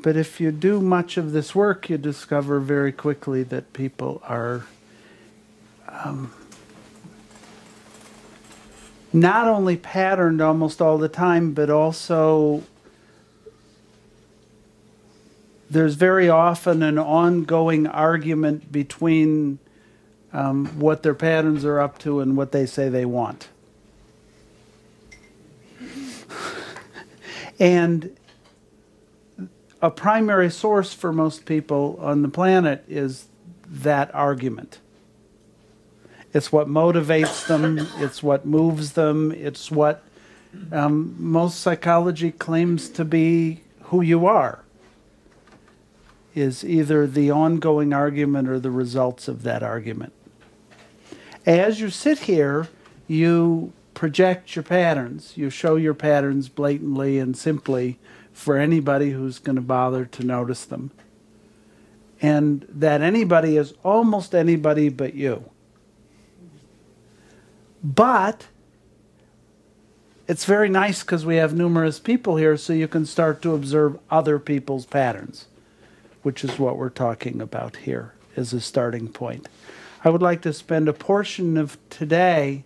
But if you do much of this work, you discover very quickly that people are not only patterned almost all the time, but also there's very often an ongoing argument between what their patterns are up to and what they say they want. And a primary source for most people on the planet is that argument. It's what motivates them, it's what moves them, it's what most psychology claims to be who you are, is either the ongoing argument or the results of that argument. As you sit here, you project your patterns. You show your patterns blatantly and simply for anybody who's going to bother to notice them. And that anybody is almost anybody but you. But it's very nice because we have numerous people here, so you can start to observe other people's patterns, which is what we're talking about here as a starting point. I would like to spend a portion of today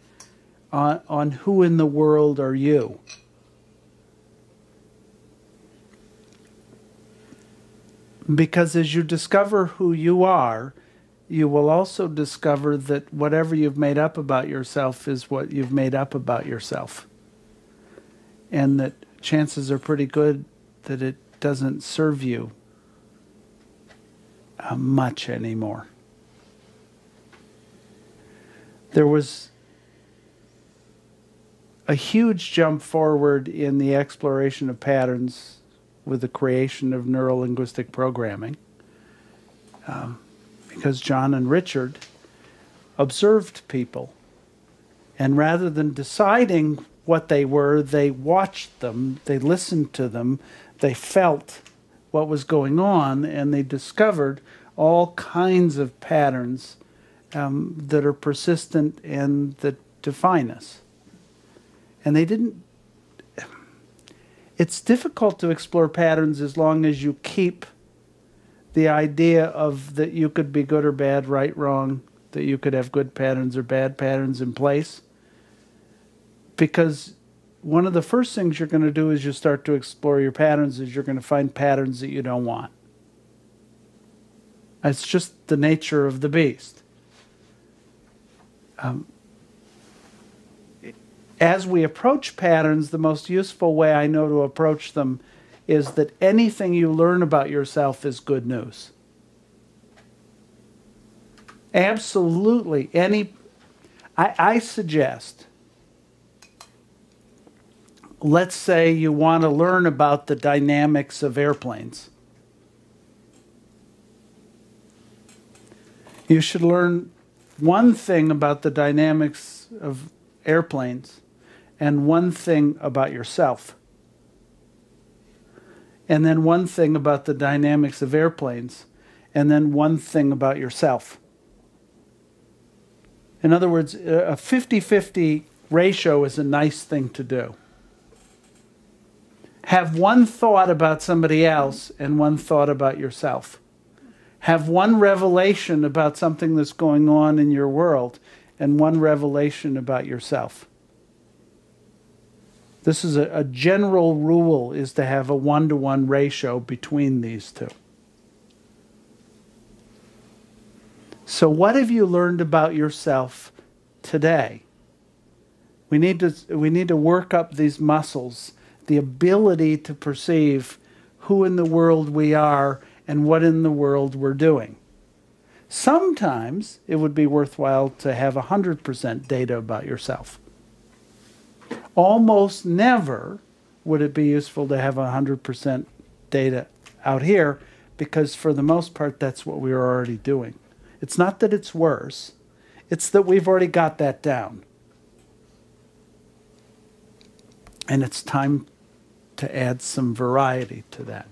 on who in the world are you. Because as you discover who you are, you will also discover that whatever you've made up about yourself is what you've made up about yourself. And that chances are pretty good that it doesn't serve you much anymore. There was a huge jump forward in the exploration of patterns with the creation of neuro-linguistic programming, because John and Richard observed people, and rather than deciding what they were, they watched them, they listened to them, they felt what was going on, and they discovered all kinds of patterns that are persistent and that define us. And they didn't. It's difficult to explore patterns as long as you keep the idea of that you could be good or bad, right, wrong, that you could have good patterns or bad patterns in place. Because one of the first things you're going to do as you start to explore your patterns is you're going to find patterns that you don't want. It's just the nature of the beast. As we approach patterns, the most useful way I know to approach them is that anything you learn about yourself is good news. Absolutely. I suggest, let's say you want to learn about the dynamics of airplanes. You should learn one thing about the dynamics of airplanes and one thing about yourself. And then one thing about the dynamics of airplanes, and then one thing about yourself. In other words, a 50-50 ratio is a nice thing to do. Have one thought about somebody else and one thought about yourself. Have one revelation about something that's going on in your world and one revelation about yourself. This is a general rule, is to have a 1-to-1 ratio between these two. So what have you learned about yourself today? We need to work up these muscles, the ability to perceive who in the world we are and what in the world we're doing. Sometimes it would be worthwhile to have 100% data about yourself. Almost never would it be useful to have 100% data out here, because for the most part that's what we are already doing. It's not that it's worse, it's that we've already got that down. And it's time to add some variety to that.